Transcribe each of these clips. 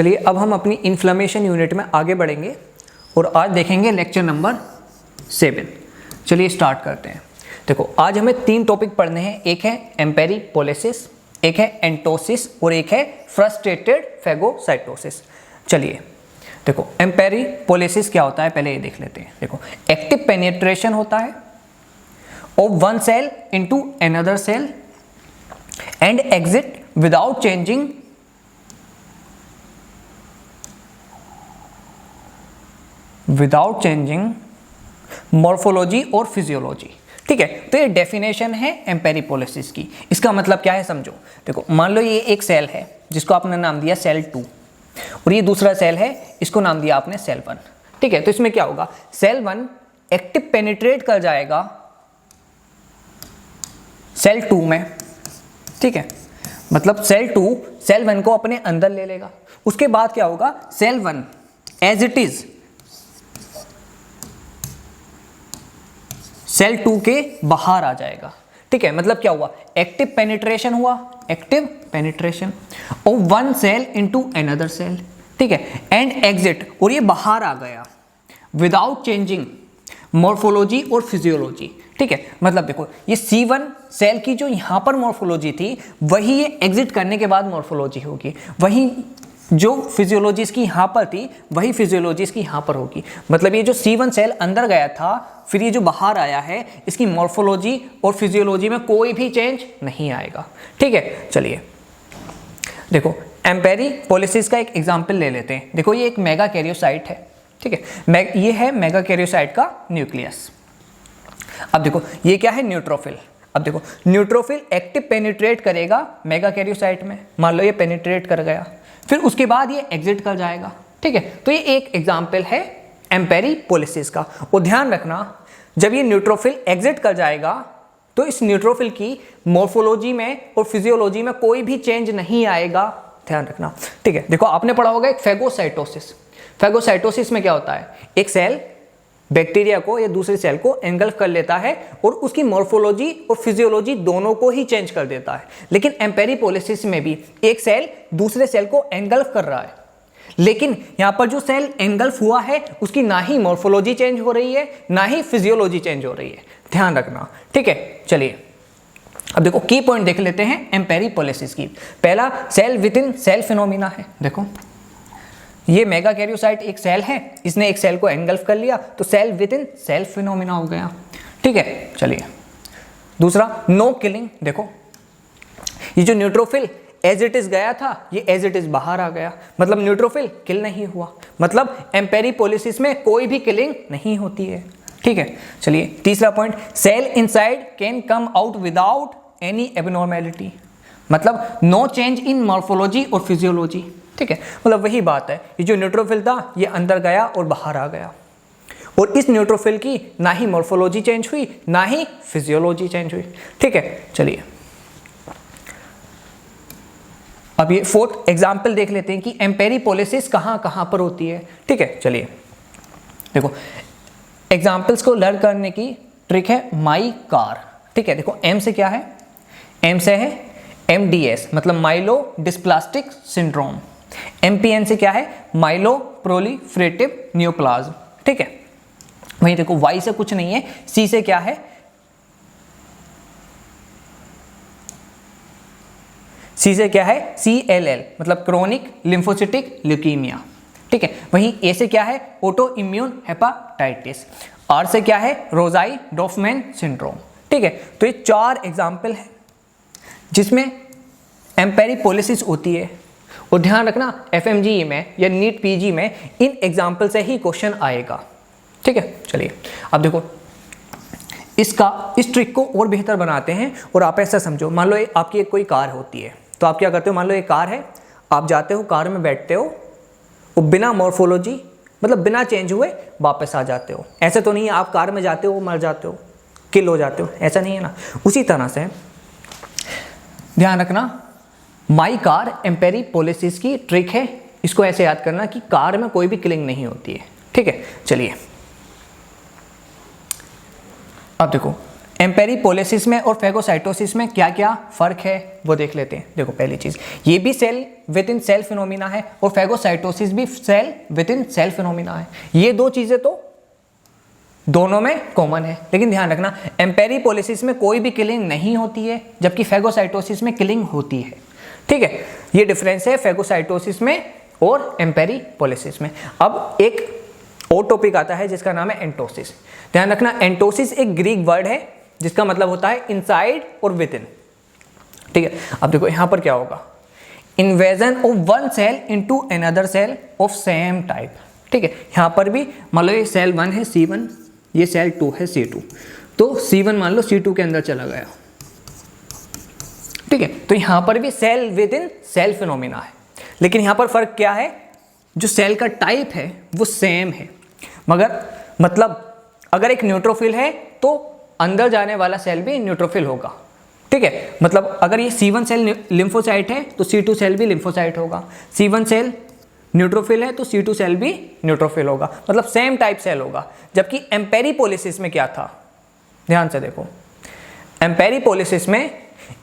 चलिए अब हम अपनी इन्फ्लेमेशन यूनिट में आगे बढ़ेंगे और आज देखेंगे लेक्चर नंबर 7। चलिए स्टार्ट करते हैं। देखो आज हमें 3 टॉपिक पढ़ने हैं, एक है एम्पेरीपोलिसिस, एक है एंटोसिस और एक है फ्रस्ट्रेटेड फेगोसाइटोसिस। चलिए देखो एम्पेरीपोलिसिस क्या होता है पहले ये देख लेते हैं। देखो एक्टिव पेनिट्रेशन होता है of one cell into another cell and exit without changing morphology और फिजियोलॉजी। ठीक है, तो ये डेफिनेशन है एम्पेरीपोलिसिस की। इसका मतलब क्या है समझो। देखो मान लो ये एक सेल है जिसको आपने नाम दिया सेल 2 और ये दूसरा सेल है, इसको नाम दिया आपने सेल 1। ठीक है, तो इसमें क्या होगा, सेल 1 एक्टिव पेनिट्रेट कर जाएगा सेल 2 में। ठीक है, मतलब सेल 2 सेल 1 को अपने अंदर ले लेगा। उसके बाद क्या होगा, cell 1 as it is cell 2 के बाहर आ जाएगा। ठीक है, मतलब क्या हुआ, एक्टिव पेनिट्रेशन हुआ, active penetration of one cell into another cell. ठीक है, एंड एग्जिट, और ये बाहर आ गया विदाउट चेंजिंग मॉर्फोलॉजी और फिजियोलॉजी। ठीक है, मतलब देखो ये C1 सेल की जो यहां पर मॉर्फोलॉजी थी वही ये एग्जिट करने के बाद मॉर्फोलॉजी होगी, वही जो फिजियोलॉजी इसकी यहाँ पर थी वही फिजियोलॉजी इसकी यहाँ पर होगी। मतलब ये जो C1 सेल अंदर गया था फिर ये जो बाहर आया है इसकी मॉर्फोलॉजी और फिजियोलॉजी में कोई भी चेंज नहीं आएगा। ठीक है, चलिए देखो एम्पेरीपोलिसिस का एक एग्जांपल ले लेते हैं। देखो ये एक मेगा कैरियोसाइट है। ठीक है, ये है मेगा कैरियोसाइट का न्यूक्लियस। अब देखो ये क्या है, न्यूट्रोफिल। अब देखो न्यूट्रोफिल एक्टिव पेनिट्रेट करेगा मेगा कैरियोसाइट में, मान लो ये पेनिट्रेट कर गया, फिर उसके बाद ये एग्जिट कर जाएगा। ठीक है, तो ये एक एग्जाम्पल है एम्पेरीपोलिसिस का। और ध्यान रखना जब ये न्यूट्रोफिल एग्जिट कर जाएगा तो इस न्यूट्रोफिल की मॉर्फोलॉजी में और फिजियोलॉजी में कोई भी चेंज नहीं आएगा, ध्यान रखना। ठीक है, देखो आपने पढ़ा होगा एक फेगोसाइटोसिस। फेगोसाइटोसिस में क्या होता है, एक सेल बैक्टीरिया को या दूसरे सेल को एंगल्फ कर लेता है और उसकी मॉर्फोलॉजी और फिजियोलॉजी दोनों को ही चेंज कर देता है। लेकिन एम्पेरीपोलिसिस में भी एक सेल दूसरे सेल को एंगल्फ कर रहा है, लेकिन यहां पर जो सेल एंगल्फ हुआ है उसकी ना ही मॉर्फोलॉजी चेंज हो रही है ना ही फिजियोलॉजी चेंज हो रही है, ध्यान रखना। ठीक है, चलिए अब देखो की पॉइंट देख लेते हैं एम्पेरीपोलिसिस की। पहला cell within cell phenomena है। देखो ये मेगा कैरियोसाइट एक सेल है, इसने एक सेल को एंगल्फ कर लिया तो cell within cell phenomena हो गया। ठीक है, चलिए दूसरा नो किलिंग। देखो ये जो न्यूट्रोफिल एज इट इज गया था ये एज इट इज बाहर आ गया, मतलब न्यूट्रोफिल किल नहीं हुआ, मतलब एम्पेरीपोलिसिस में कोई भी किलिंग नहीं होती है। ठीक है, चलिए तीसरा point, cell inside can come out without any abnormality, मतलब नो चेंज इन मॉर्फोलॉजी और फिजियोलॉजी। ठीक है, मतलब वही बात है, ये जो न्यूट्रोफिल था ये अंदर गया और बाहर आ गया, और इस न्यूट्रोफिल की ना ही मॉर्फोलॉजी चेंज हुई ना ही फिजियोलॉजी चेंज हुई। ठीक है, चलिए अब ये 4th एग्जाम्पल देख लेते हैं कि एम्पेरीपोलिसिस कहाँ कहाँ पर होती है। ठीक है, चलिए देखो एग्जाम्पल्स को लर्न करने की ट्रिक है माई कार। ठीक है, देखो एम से क्या है, एम से है MDS मतलब माइलो डिस्प्लास्टिक सिंड्रोम। MPN से क्या है, माइलो प्रोलिफरेटिव न्यूप्लाज्म। ठीक है, वहीं देखो Y से कुछ नहीं है, C से क्या है, C से क्या है, CLL मतलब क्रोनिक लिम्फोसिटिक ल्यूकीमिया। ठीक है, वहीं A से क्या है, ऑटो इम्यून हेपाटाइटिस। R से क्या है, रोजाई डॉफमैन सिंड्रोम। ठीक है, तो ये 4 एग्जाम्पल है जिसमें एम्पेरीपोलिसिस होती है। और ध्यान रखना FMGE में या नीट PG में इन एग्जाम्पल से ही क्वेश्चन आएगा। ठीक है, चलिए अब देखो इस ट्रिक को और बेहतर बनाते हैं। और आप ऐसा समझो, मान लो आपकी एक कोई कार होती है तो आप क्या करते हो, मान लो एक कार है, आप जाते हो कार में बैठते हो और बिना मॉर्फोलॉजी मतलब बिना चेंज हुए वापस आ जाते हो। ऐसे तो नहीं है आप कार में जाते हो मर जाते हो किल हो जाते हो, ऐसा नहीं है ना। उसी तरह से ध्यान रखना माई कार एम्पेरीपोलिसिस की ट्रिक है, इसको ऐसे याद करना कि कार में कोई भी किलिंग नहीं होती है। ठीक है, चलिए अब देखो एम्पेरीपोलिसिस में और फेगोसाइटोसिस में क्या क्या फर्क है वो देख लेते हैं। देखो पहली चीज, ये भी cell within cell phenomena है और फेगोसाइटोसिस भी cell within cell phenomena है। ये दो चीजें तो दोनों में कॉमन है, लेकिन ध्यान रखना एम्पेरीपोलिसिस में कोई भी किलिंग नहीं होती है जबकि फेगोसाइटोसिस में किलिंग होती है। ठीक है, ये डिफरेंस है फेगोसाइटोसिस में और एम्पेरीपोलिसिस में। अब एक और टॉपिक आता है जिसका नाम है एंटोसिस। ध्यान रखना एंटोसिस एक ग्रीक वर्ड है जिसका मतलब होता है इनसाइड और विद इन। ठीक है, अब देखो यहां पर क्या होगा, invasion of one cell into another cell of same type. ठीक है, यहां पर भी मान लो ये सेल 1 है C1, ये सेल 2 है C2, तो C1 मान लो C2 के अंदर चला गया। ठीक है, तो यहां पर भी cell within cell phenomena है, लेकिन यहां पर फर्क क्या है, जो सेल का टाइप है वो सेम है, मगर मतलब अगर एक न्यूट्रोफिल है तो अंदर जाने वाला सेल भी न्यूट्रोफिल होगा। ठीक है, मतलब अगर ये C1 सेल लिम्फोसाइट है तो C2 सेल भी लिम्फोसाइट होगा, C1 सेल न्यूट्रोफिल है तो C2 सेल भी न्यूट्रोफिल होगा, मतलब सेम टाइप सेल होगा। जबकि एम्पेरीपोलिसिस में क्या था, ध्यान से देखो, एम्पेरीपोलिसिस में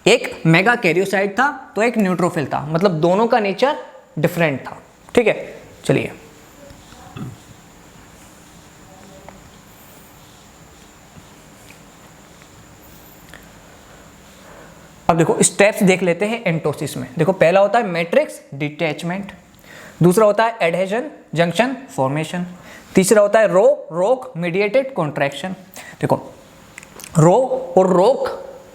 एक मेगा कैरियोसाइट था तो एक न्यूट्रोफिल था, मतलब दोनों का नेचर डिफरेंट था। ठीक है, चलिए अब देखो स्टेप्स देख लेते हैं एंटोसिस में। देखो पहला होता है मैट्रिक्स डिटैचमेंट, दूसरा होता है एडहेजन जंक्शन फॉर्मेशन, तीसरा होता है रोक मीडिएटेड कॉन्ट्रैक्शन। देखो रो और रोक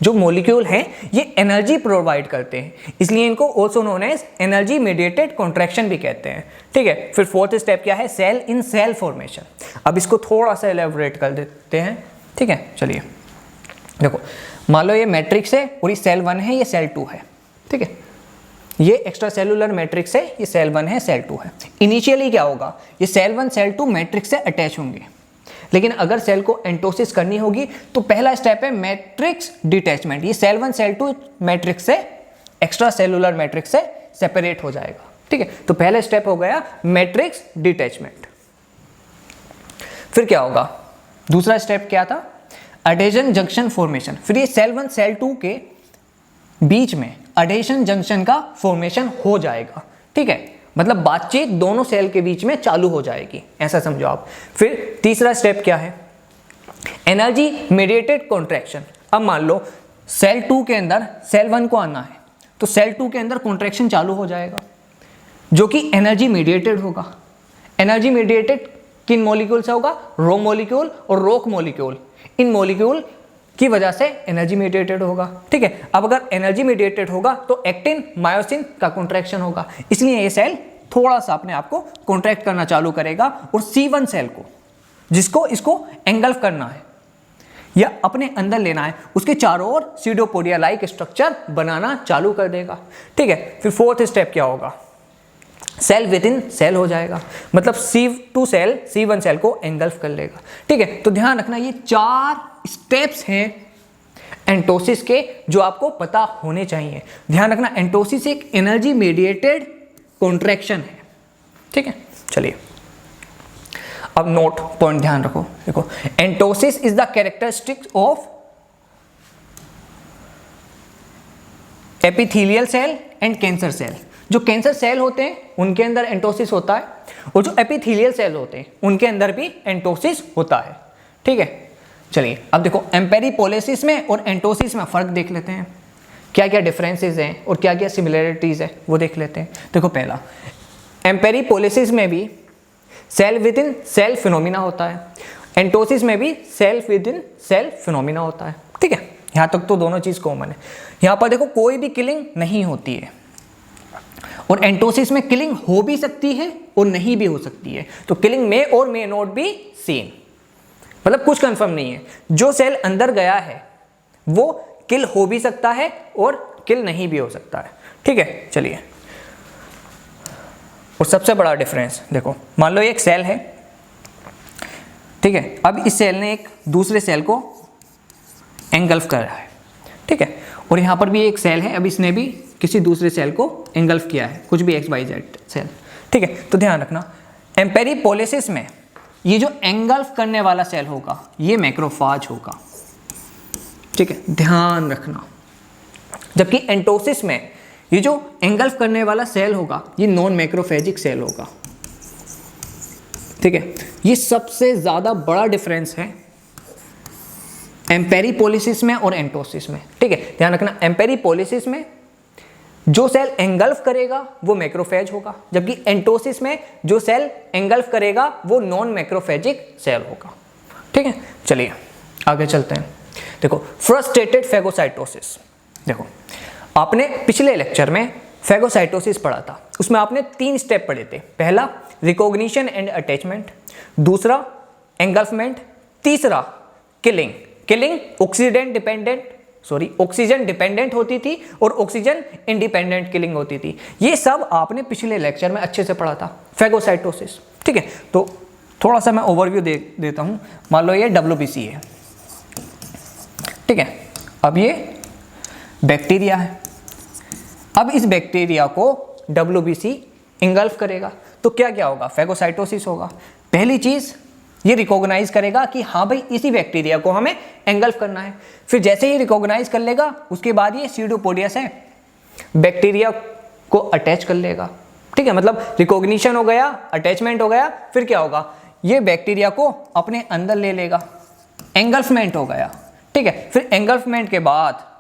जो मॉलिक्यूल हैं ये एनर्जी प्रोवाइड करते हैं, इसलिए इनको also known as energy mediated contraction भी कहते हैं। ठीक है, फिर फोर्थ स्टेप क्या है, सेल इन सेल फॉर्मेशन। अब इसको थोड़ा सा एलेबोरेट कर देते हैं। ठीक है, चलिए देखो मान लो ये मैट्रिक्स है और ये सेल 1 है, ये सेल 2 है। ठीक है, ये एक्स्ट्रा सेलुलर मैट्रिक्स है, ये सेल 1 है, सेल 2 है। इनिशियली क्या होगा, ये सेल 1 सेल 2 मैट्रिक्स से अटैच होंगे, लेकिन अगर सेल को एंटोसिस करनी होगी तो पहला स्टेप है मैट्रिक्स डिटैचमेंट। ये सेल 1 सेल 2 मैट्रिक्स से एक्स्ट्रा सेलुलर मैट्रिक्स से सेपरेट हो जाएगा। ठीक है, तो पहला स्टेप हो गया मैट्रिक्स डिटैचमेंट। फिर क्या होगा, दूसरा स्टेप क्या था, एडहेजन जंक्शन फॉर्मेशन। फिर ये सेल 1 सेल 2 के बीच में एडहेजन जंक्शन का फॉर्मेशन हो जाएगा। ठीक है, मतलब बातचीत दोनों सेल के बीच में चालू हो जाएगी, ऐसा समझो आप। फिर तीसरा स्टेप क्या है, एनर्जी मीडिएटेड कॉन्ट्रैक्शन। अब मान लो सेल 2 के अंदर सेल 1 को आना है तो सेल 2 के अंदर कॉन्ट्रैक्शन चालू हो जाएगा जो कि एनर्जी मीडिएटेड होगा। एनर्जी मीडिएटेड किन मॉलिक्यूल से होगा, रो मॉलिक्यूल और रोक मॉलिक्यूल, इन मॉलिक्यूल की वजह से एनर्जी मीडिएटेड होगा। ठीक है, अब अगर एनर्जी मीडिएटेड होगा तो एक्टिन मायोसिन का कॉन्ट्रैक्शन होगा, इसलिए ये सेल थोड़ा सा अपने आप को कॉन्ट्रैक्ट करना चालू करेगा और C1 सेल को, जिसको इसको एंगल्फ करना है या अपने अंदर लेना है, उसके चारों ओर सीडोपोडिया लाइक स्ट्रक्चर बनाना चालू कर देगा। ठीक है, फिर फोर्थ स्टेप क्या होगा, सेल विद इन सेल हो जाएगा, मतलब C2 सेल C1 सेल को एंगल्फ कर लेगा। ठीक है, तो ध्यान रखना ये 4 स्टेप्स हैं एंटोसिस के जो आपको पता होने चाहिए। ध्यान रखना एंटोसिस एक एनर्जी मीडिएटेड कॉन्ट्रैक्शन है। ठीक है, चलिए अब नोट पॉइंट ध्यान रखो। देखो entosis is the characteristics of epithelial cell and cancer cell. जो कैंसर सेल होते हैं उनके अंदर एंटोसिस होता है और जो एपिथेलियल सेल होते हैं उनके अंदर भी एंटोसिस होता है। ठीक है, चलिए अब देखो एम्पेरीपोलिसिस में और एंटोसिस में फ़र्क देख लेते हैं, क्या क्या डिफरेंसेस हैं और क्या क्या सिमिलरिटीज़ है वो देख लेते हैं। देखो पहला, एम्पेरीपोलिसिस में भी cell within cell phenomena होता है, एंटोसिस में भी cell within cell phenomena होता है। ठीक है, यहाँ तक तो दोनों चीज़ कॉमन है। यहाँ पर देखो कोई भी किलिंग नहीं होती है और एंटोसिस में किलिंग हो भी सकती है और नहीं भी हो सकती है, तो किलिंग में और मे नॉट बी सीन, मतलब कुछ कंफर्म नहीं है। जो सेल अंदर गया है वो किल हो भी सकता है और किल नहीं भी हो सकता है। ठीक है, चलिए और सबसे बड़ा डिफरेंस देखो, मान लो एक सेल है। ठीक है, अब इस सेल ने एक दूसरे सेल को एंगल्फ कर रहा है। ठीक है, और यहाँ पर भी एक सेल है, अब इसने भी किसी दूसरे सेल को एंगल्फ किया है, कुछ भी XYZ सेल। ठीक है, तो ध्यान रखना एम्पेरीपोलिसिस में ये जो एंगल्फ करने वाला सेल होगा ये मैक्रोफाज होगा। ठीक है, ध्यान रखना। जबकि एंटोसिस में ये जो एंगल्फ करने वाला सेल होगा ये नॉन मैक्रोफेजिक सेल होगा। ठीक है, ये सबसे ज्यादा बड़ा डिफरेंस है एम्पेरीपोलिसिस में और एंटोसिस में। ठीक है, ध्यान रखना, एम्पेरीपोलिसिस में जो सेल एंगल्फ करेगा वो मैक्रोफेज होगा, जबकि एंटोसिस में जो सेल एंगल्फ करेगा वो नॉन मैक्रोफेजिक सेल होगा। ठीक है, चलिए आगे चलते हैं। देखो, फ्रस्ट्रेटेड फेगोसाइटोसिस। देखो, आपने पिछले लेक्चर में फेगोसाइटोसिस पढ़ा था, उसमें आपने 3 स्टेप पढ़े थे। पहला रिकॉग्निशन एंड अटैचमेंट, दूसरा एंगल्फमेंट, तीसरा किलिंग। किलिंग ऑक्सीजन डिपेंडेंट होती थी और ऑक्सीजन इंडिपेंडेंट किलिंग होती थी। ये सब आपने पिछले लेक्चर में अच्छे से पढ़ा था, फेगोसाइटोसिस। ठीक है, तो थोड़ा सा मैं ओवरव्यू देता हूं। मान लो ये WBC है। ठीक है, अब ये बैक्टीरिया है। अब इस बैक्टीरिया को WBC इंगल्फ करेगा तो क्या क्या होगा, फेगोसाइटोसिस होगा। पहली चीज ये रिकॉग्नाइज करेगा कि हाँ भाई इसी बैक्टीरिया को हमें एंगल्फ करना है। फिर जैसे ही रिकॉग्नाइज कर लेगा उसके बाद ये स्यूडोपोडिया से बैक्टीरिया को अटैच कर लेगा। ठीक है, मतलब रिकॉग्निशन हो गया, अटैचमेंट हो गया, फिर क्या होगा, ये बैक्टीरिया को अपने अंदर ले लेगा, एंगल्फमेंट हो गया। ठीक है, फिर एंगल्फमेंट के बाद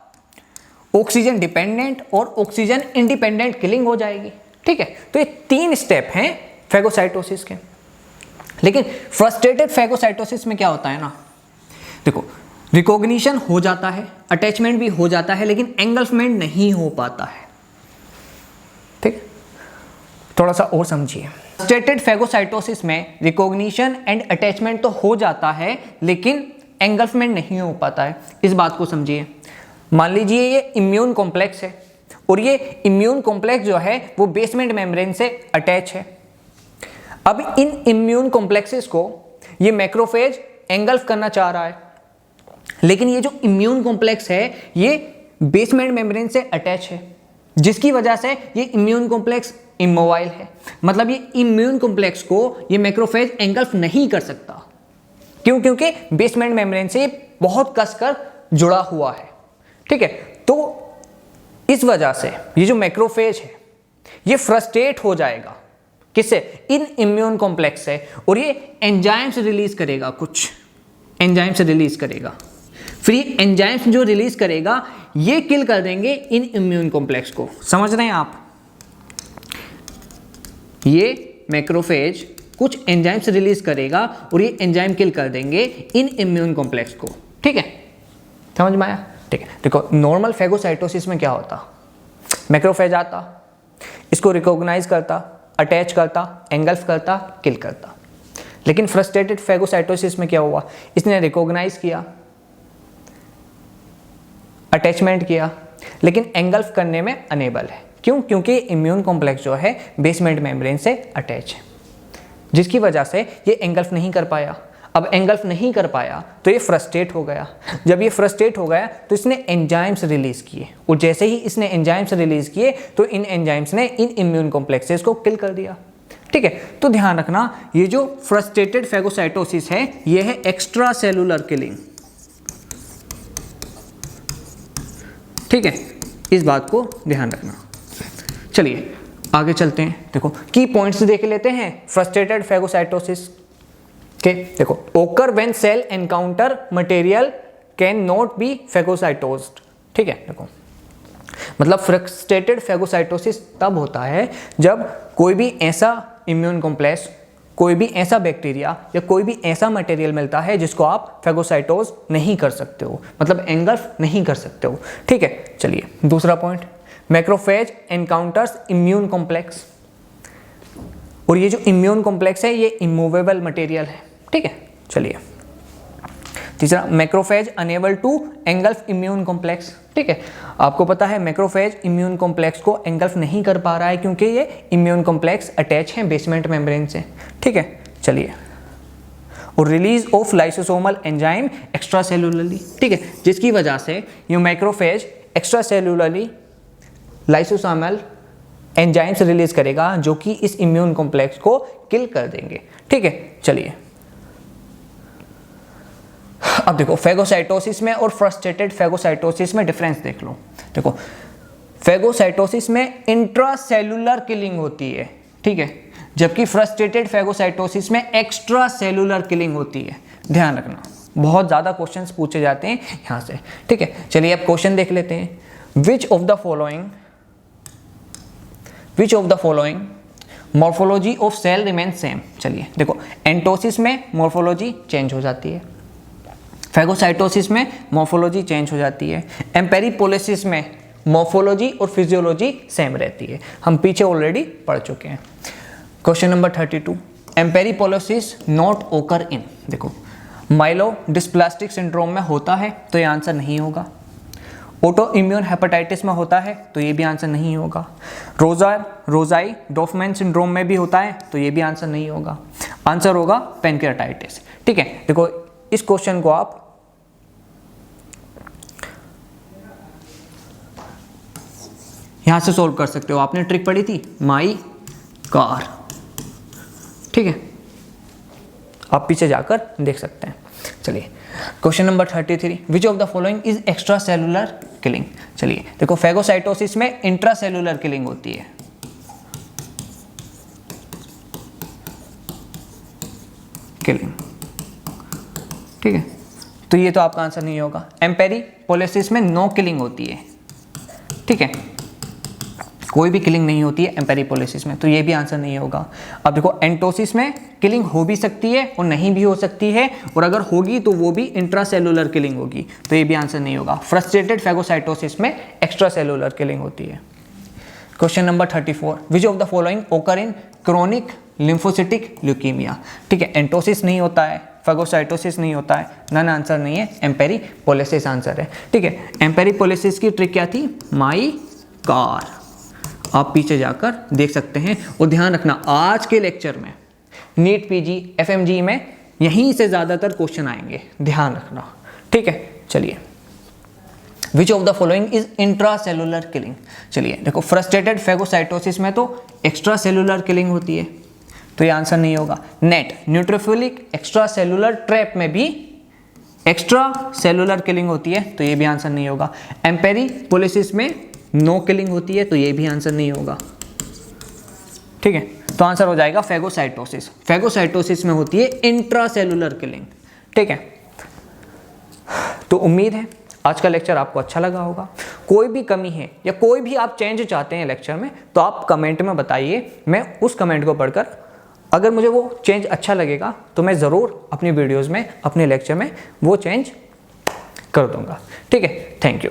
ऑक्सीजन डिपेंडेंट और ऑक्सीजन इंडिपेंडेंट किलिंग हो जाएगी। ठीक है, तो ये 3 स्टेप हैं फेगोसाइटोसिस के। लेकिन फ्रस्ट्रेटेड फेगोसाइटोसिस में क्या होता है ना, देखो, रिकॉग्निशन हो जाता है, अटैचमेंट भी हो जाता है, लेकिन एंगल्फमेंट नहीं हो पाता है। ठीक, थोड़ा सा और समझिए। फ्रस्ट्रेटेड फेगोसाइटोसिस में रिकॉग्निशन एंड अटैचमेंट तो हो जाता है लेकिन एंगल्फमेंट नहीं हो पाता है। इस बात को समझिए। मान लीजिए ये इम्यून कॉम्प्लेक्स है और ये इम्यून कॉम्प्लेक्स जो है वो बेसमेंट मेम्ब्रेन से अटैच है। अब इन इम्यून कॉम्प्लेक्सेस को ये मैक्रोफेज एंगल्फ करना चाह रहा है, लेकिन ये जो इम्यून कॉम्प्लेक्स है ये बेसमेंट मेम्ब्रेन से अटैच है, जिसकी वजह से ये इम्यून कॉम्प्लेक्स इमोबाइल है। मतलब ये इम्यून कॉम्प्लेक्स को ये मैक्रोफेज एंगल्फ नहीं कर सकता। क्यों? क्योंकि बेसमेंट मेम्ब्रेन से बहुत कसकर जुड़ा हुआ है। ठीक है, तो इस वजह से ये जो मैक्रोफेज है ये फ्रस्ट्रेट हो जाएगा। किससे? इन इम्यून कॉम्प्लेक्स से, और ये एंजाइम्स रिलीज करेगा, कुछ एंजाइम्स रिलीज करेगा। फिर ये एंजाइम्स जो रिलीज करेगा ये किल कर देंगे इन इम्यून कॉम्प्लेक्स को। समझ रहे हैं आप? ये मैक्रोफेज कुछ एंजाइम्स रिलीज करेगा और ये एंजाइम किल कर देंगे इन इम्यून कॉम्प्लेक्स को। ठीक है, समझ में आया? ठीक है, देखो, नॉर्मल फेगोसाइटोसिस में क्या होता, मैक्रोफेज आता, इसको रिकॉग्नाइज करता, अटैच करता, एंगल्फ करता, किल करता। लेकिन फ्रस्ट्रेटेड फेगोसाइटोसिस में क्या हुआ, इसने रिकॉग्नाइज किया, अटैचमेंट किया, लेकिन एंगल्फ करने में अनेबल है। क्यों? क्योंकि इम्यून कॉम्प्लेक्स जो है बेसमेंट मेम्ब्रेन से अटैच है, जिसकी वजह से ये एंगल्फ नहीं कर पाया। अब एंगल्फ नहीं कर पाया तो ये फ्रस्ट्रेट हो गया। जब ये फ्रस्ट्रेट हो गया तो इसने एंजाइम्स रिलीज किए, और जैसे ही इसने एंजाइम्स रिलीज किए तो इन एंजाइम्स ने इन इम्यून कॉम्प्लेक्सेस को किल कर दिया। ठीक है, तो ध्यान रखना, ये जो फ्रस्ट्रेटेड फेगोसाइटोसिस है ये है एक्स्ट्रा सेलुलर किलिंग। ठीक है, इस बात को ध्यान रखना। चलिए आगे चलते हैं। देखो, की पॉइंट्स देख लेते हैं फ्रस्ट्रेटेड फेगोसाइटोसिस के। देखो, occur when cell encounter material can not be phagocytosed. ठीक है, देखो, मतलब फ्रस्ट्रेटेड फेगोसाइटोसिस तब होता है जब कोई भी ऐसा इम्यून कॉम्प्लेक्स, कोई भी ऐसा बैक्टीरिया या कोई भी ऐसा मटेरियल मिलता है जिसको आप फेगोसाइटोज नहीं कर सकते हो, मतलब एंगल्फ नहीं कर सकते हो। ठीक है, चलिए दूसरा point, macrophage encounters immune complex, और ये जो इम्यून कॉम्प्लेक्स है ये इमूवेबल मटेरियल है। ठीक है, चलिए तीसरा, macrophage unable to engulf immune complex. ठीक है, आपको पता है मैक्रोफेज इम्यून कॉम्प्लेक्स को एंगल्फ नहीं कर पा रहा है क्योंकि ये इम्यून कॉम्प्लेक्स अटैच है बेसमेंट मेम्ब्रेन से। ठीक है, चलिए, और release of lysosomal enzyme extracellularly. ठीक है, जिसकी वजह से ये macrophage extracellularly lysosomal enzymes release करेगा जो कि इस इम्यून कॉम्प्लेक्स को किल कर देंगे। ठीक है, चलिए अब देखो फेगोसाइटोसिस में और फ्रस्ट्रेटेड फेगोसाइटोसिस में डिफरेंस देख लो। देखो फेगोसाइटोसिस में इंट्रासेलुलर किलिंग होती है, ठीक है, जबकि फ्रस्ट्रेटेड फेगोसाइटोसिस में एक्स्ट्रा सेलुलर किलिंग होती है। ध्यान रखना, बहुत ज़्यादा क्वेश्चंस पूछे जाते हैं यहाँ से, ठीक है। चलिए अब क्वेश्चन देख लेते हैं। Which of the following morphology of cell remain same. चलिए देखो, एंटोसिस में मॉर्फोलॉजी चेंज हो जाती है, फेगोसाइटोसिस में मॉर्फोलॉजी चेंज हो जाती है, एम्पेरीपोलिसिस में मॉर्फोलॉजी और फिजियोलॉजी सेम रहती है। हम पीछे ऑलरेडी पढ़ चुके हैं। क्वेश्चन नंबर 32, एम्पेरीपोलिसिस नॉट ओकर इन। देखो माइलोडिस्प्लास्टिक सिंड्रोम में होता है तो ये आंसर नहीं होगा। ऑटो इम्यून हेपेटाइटिस में होता है तो ये भी आंसर नहीं होगा। रोजाई डॉफमैन सिंड्रोम में भी होता है तो ये भी आंसर नहीं होगा। आंसर होगा पैनक्रियाटाइटिस, ठीक है। देखो इस क्वेश्चन को आप यहां से सोल्व कर सकते हो। आपने ट्रिक पढ़ी थी माई कार, ठीक है, आप पीछे जाकर देख सकते हैं। चलिए question number 33, which of the following is extra cellular killing. चलिए देखो फेगोसाइटोसिस में इंट्रा सेलुलर किलिंग होती है, किलिंग, ठीक है, तो ये तो आपका आंसर नहीं होगा। एम्पेरीपोलिसिस में नो किलिंग होती है, ठीक है, कोई भी किलिंग नहीं होती है एम्पेरीपोलिसिस में, तो ये भी आंसर नहीं होगा। अब देखो एंटोसिस में किलिंग हो भी सकती है और नहीं भी हो सकती है, और अगर होगी तो वो भी इंट्रासेलुलर किलिंग होगी, तो ये भी आंसर नहीं होगा। फ्रस्ट्रेटेड फेगोसाइटोसिस में एक्स्ट्रा सेलुलर किलिंग होती है। Question number 34, which of the following ओकर इन क्रोनिक लिम्फोसिटिक ल्यूकीमिया। ठीक है, एंटोसिस नहीं होता है, फेगोसाइटोसिस नहीं होता है, नन आंसर नहीं है, एम्पेरीपोलिसिस आंसर है। ठीक है, एम्पेरीपोलिसिस की ट्रिक क्या थी, माई कार, आप पीछे जाकर देख सकते हैं। और ध्यान रखना आज के लेक्चर में नीट पीजी एफएमजी में यहीं से ज़्यादातर क्वेश्चन आएंगे, ध्यान रखना। ठीक है, चलिए विच of the following is intra cellular killing. चलिए देखो, फ्रस्ट्रेटेड फेगोसाइटोसिस में तो एक्स्ट्रा सेलुलर किलिंग होती है, तो ये आंसर नहीं होगा। Net neutrophilic extra cellular trap में भी एक्स्ट्रा सेलुलर किलिंग होती है, तो ये भी आंसर नहीं होगा। एम्पेरीपोलिसिस में नो किलिंग होती है, तो ये भी आंसर नहीं होगा। ठीक है, तो आंसर हो जाएगा फेगोसाइटोसिस। फेगोसाइटोसिस में होती है इंट्रासेलुलर किलिंग। ठीक है, तो उम्मीद है आज का लेक्चर आपको अच्छा लगा होगा। कोई भी कमी है या कोई भी आप चेंज चाहते हैं लेक्चर में, तो आप कमेंट में बताइए, मैं उस कमेंट को पढ़कर अगर मुझे वो चेंज अच्छा लगेगा तो मैं ज़रूर अपनी वीडियोज़ में, अपने लेक्चर में वो चेंज कर दूंगा। ठीक है, थैंक यू।